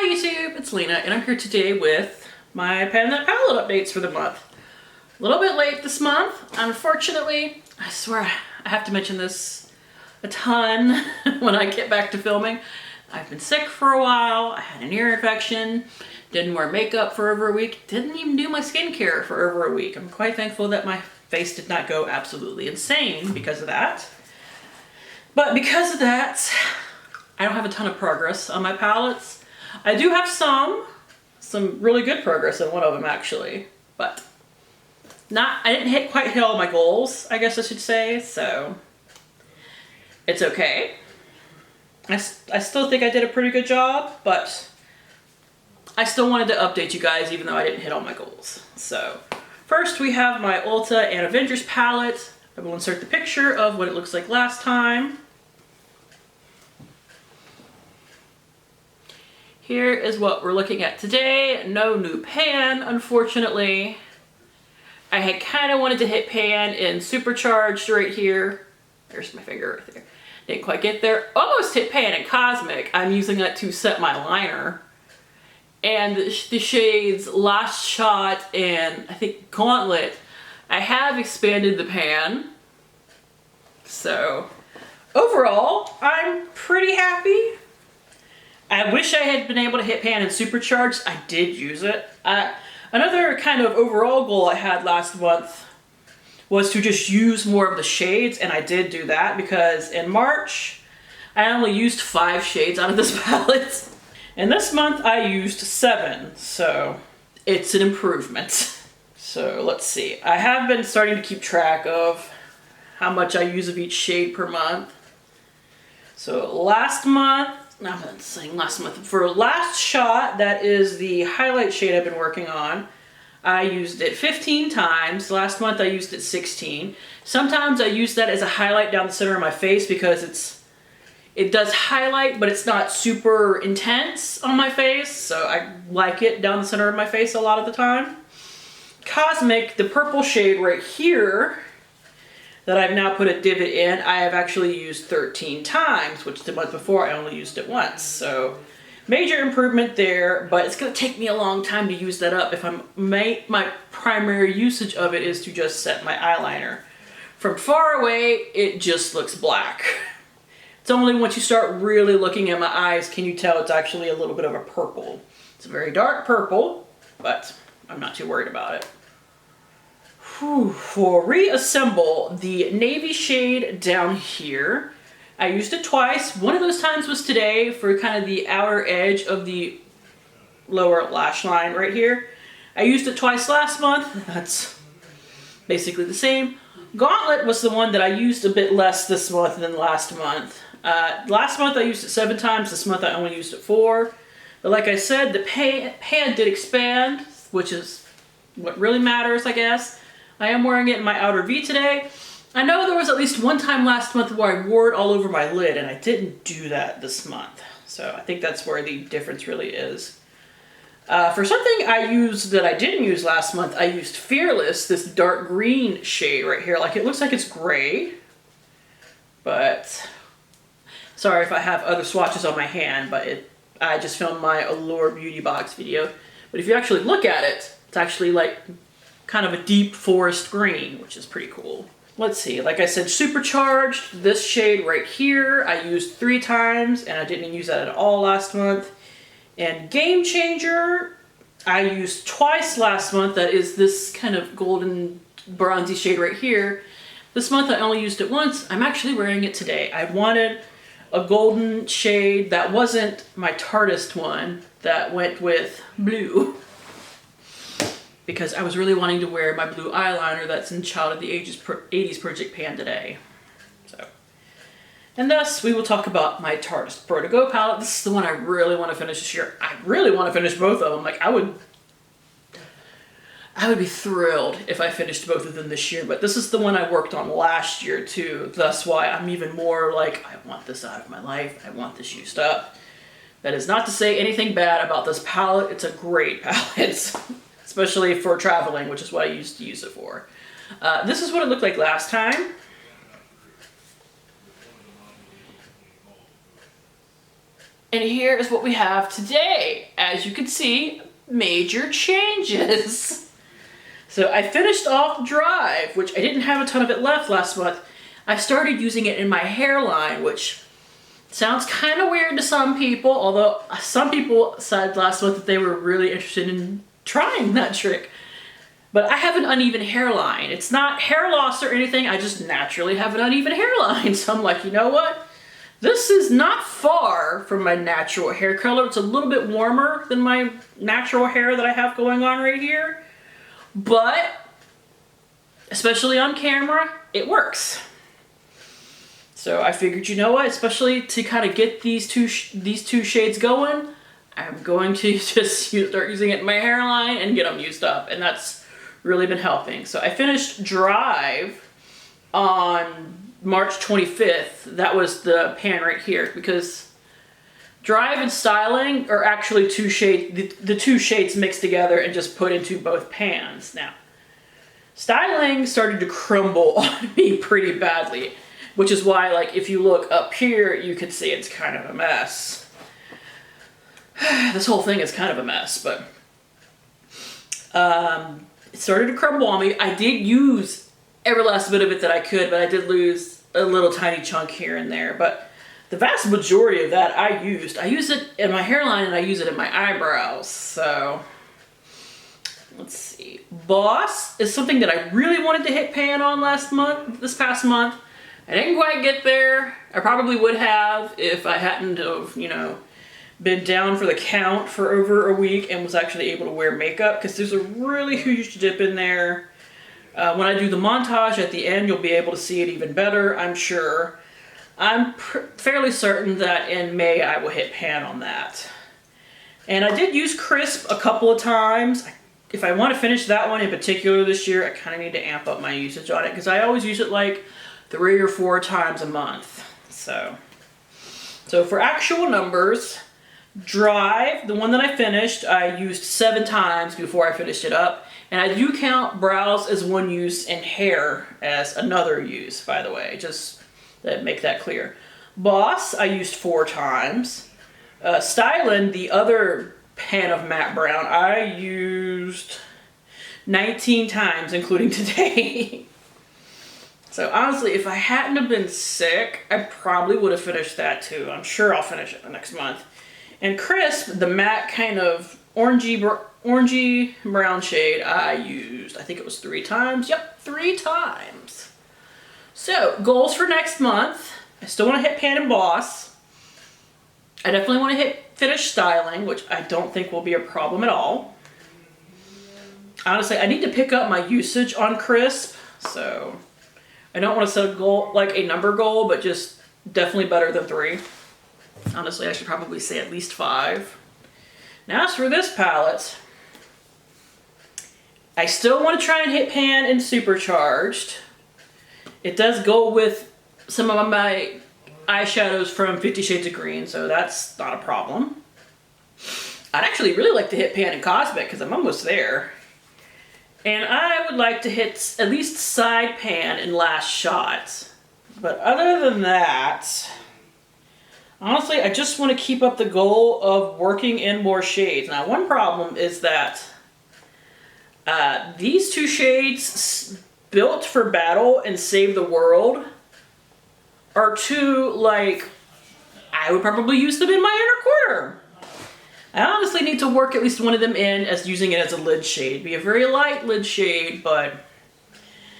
Hi YouTube, it's Lena, and I'm here today with my pen and palette updates for the month. A little bit late this month, unfortunately. I swear I have to mention this a ton when I get back to filming. I've been sick for a while, I had an ear infection, didn't wear makeup for over a week, didn't even do my skincare for over a week. I'm quite thankful that my face did not go absolutely insane because of that. But because of that, I don't have a ton of progress on my palettes. I do have some really good progress in one of them actually, but I didn't quite hit all my goals, I guess I should say, so it's okay. I still think I did a pretty good job, but I still wanted to update you guys even though I didn't hit all my goals. So first we have my Ulta Avengers palette. I will insert the picture of what it looks like last time. Here is what we're looking at today. No new pan, unfortunately. I had kind of wanted to hit pan in Supercharged right here. There's my finger right there. Didn't quite get there. Almost hit pan in Cosmic. I'm using that to set my liner. And the shades Last Shot and I think Gauntlet, I have expanded the pan. So overall, I'm pretty happy. I wish I had been able to hit pan and Supercharged. I did use it. Another kind of overall goal I had last month was to just use more of the shades, and I did do that because in March, I only used 5 shades out of this palette. And this month I used 7, so it's an improvement. So let's see. I have been starting to keep track of how much I use of each shade per month. So last month, I'm not saying last month, for Last Shot, that is the highlight shade I've been working on, I used it 15 times. Last month I used it 16. Sometimes I use that as a highlight down the center of my face because it does highlight, but it's not super intense on my face, so I like it down the center of my face a lot of the time. Cosmic, the purple shade right here, that I've now put a divot in, I have actually used 13 times, which the month before I only used it once. So major improvement there, but it's gonna take me a long time to use that up if my primary usage of it is to just set my eyeliner. From far away, it just looks black. It's only once you start really looking at my eyes can you tell it's actually a little bit of a purple. It's a very dark purple, but I'm not too worried about it. For Reassemble, the navy shade down here, I used it twice. One of those times was today for kind of the outer edge of the lower lash line right here. I used it twice last month. That's basically the same. Gauntlet was the one that I used a bit less this month than last month. Last month I used it 7 times. This month I only used it 4. But like I said, the pan did expand, which is what really matters, I guess. I am wearing it in my outer V today. I know there was at least one time last month where I wore it all over my lid, and I didn't do that this month. So I think that's where the difference really is. For something I used that I didn't use last month, I used Fearless, this dark green shade right here. Like, it looks like it's gray, but sorry if I have other swatches on my hand, but I just filmed my Allure Beauty Box video. But if you actually look at it, it's actually like kind of a deep forest green, which is pretty cool. Let's see, like I said, Supercharged, this shade right here, I used 3 times, and I didn't use that at all last month. And Game Changer, I used twice last month. That is this kind of golden bronzy shade right here. This month I only used it once. I'm actually wearing it today. I wanted a golden shade that wasn't my tartest one, that went with blue, because I was really wanting to wear my blue eyeliner that's in Child of the 80s Project Pan today. So, and thus we will talk about my Tartist Pro To Go palette. This is the one I really want to finish this year. I really want to finish both of them. Like, I would be thrilled if I finished both of them this year, but this is the one I worked on last year too. Thus why I'm even more like, I want this out of my life. I want this used up. That is not to say anything bad about this palette. It's a great palette. Especially for traveling, which is what I used to use it for. This is what it looked like last time. And here is what we have today. As you can see, major changes. So I finished off Drive, which I didn't have a ton of it left last month. I started using it in my hairline, which sounds kind of weird to some people, although some people said last month that they were really interested in trying that trick. But I have an uneven hairline. It's not hair loss or anything, I just naturally have an uneven hairline. So I'm like, you know what? This is not far from my natural hair color. It's a little bit warmer than my natural hair that I have going on right here. But, especially on camera, it works. So I figured, you know what, especially to kind of get these two shades going, I'm going to just start using it in my hairline and get them used up. And that's really been helping. So I finished Drive on March 25th. That was the pan right here, because Drive and Styling are actually two shades, the two shades mixed together and just put into both pans. Now, Styling started to crumble on me pretty badly, which is why, like, if you look up here, you can see it's kind of a mess. This whole thing is kind of a mess, but it started to crumble on me. I did use every last bit of it that I could, but I did lose a little tiny chunk here and there. But the vast majority of that I use it in my hairline and I use it in my eyebrows. So let's see. Boss is something that I really wanted to hit pan on this past month. I didn't quite get there. I probably would have if I hadn't have, you know, been down for the count for over a week and was actually able to wear makeup, because there's a really huge dip in there. When I do the montage at the end, you'll be able to see it even better, I'm sure. I'm fairly certain that in May I will hit pan on that. And I did use Crisp a couple of times. If I want to finish that one in particular this year, I kind of need to amp up my usage on it, because I always use it like 3 or 4 times a month. So for actual numbers, Drive, the one that I finished, I used 7 times before I finished it up. And I do count brows as one use and hair as another use, by the way, just to make that clear. Boss, I used 4 times. Styling, the other pan of matte brown, I used 19 times, including today. So honestly, if I hadn't have been sick, I probably would have finished that too. I'm sure I'll finish it the next month. And Crisp, the matte kind of orangey brown shade, I used, I think it was 3 times. Yep, 3 times. So, goals for next month. I still want to hit pan and Boss. I definitely want to finish Styling, which I don't think will be a problem at all. Honestly, I need to pick up my usage on Crisp, so I don't want to set a goal, like a number goal, but just definitely better than 3. Honestly, I should probably say at least 5. Now as for this palette, I still want to try and hit pan and Supercharged. It does go with some of my eyeshadows from 50 Shades of Green, so that's not a problem. I'd actually really like to hit pan and Cosmic, because I'm almost there. And I would like to hit at least side pan and Last Shot. But other than that, honestly, I just want to keep up the goal of working in more shades. Now, one problem is that these 2 shades, Built for Battle and Save the World, are 2, like, I would probably use them in my inner quarter. I honestly need to work at least one of them in as using it as a lid shade. It'd be a very light lid shade, but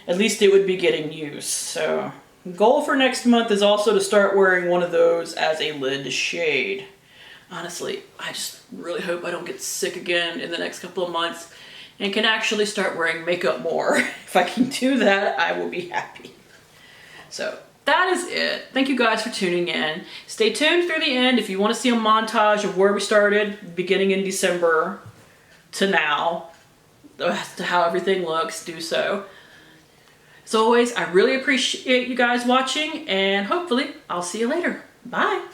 at least it would be getting used. So, goal for next month is also to start wearing one of those as a lid shade. Honestly, I just really hope I don't get sick again in the next couple of months and can actually start wearing makeup more. If I can do that, I will be happy. So, that is it. Thank you guys for tuning in. Stay tuned through the end if you want to see a montage of where we started, beginning in December to now, as to how everything looks, do so. As always, I really appreciate you guys watching, and hopefully I'll see you later. Bye.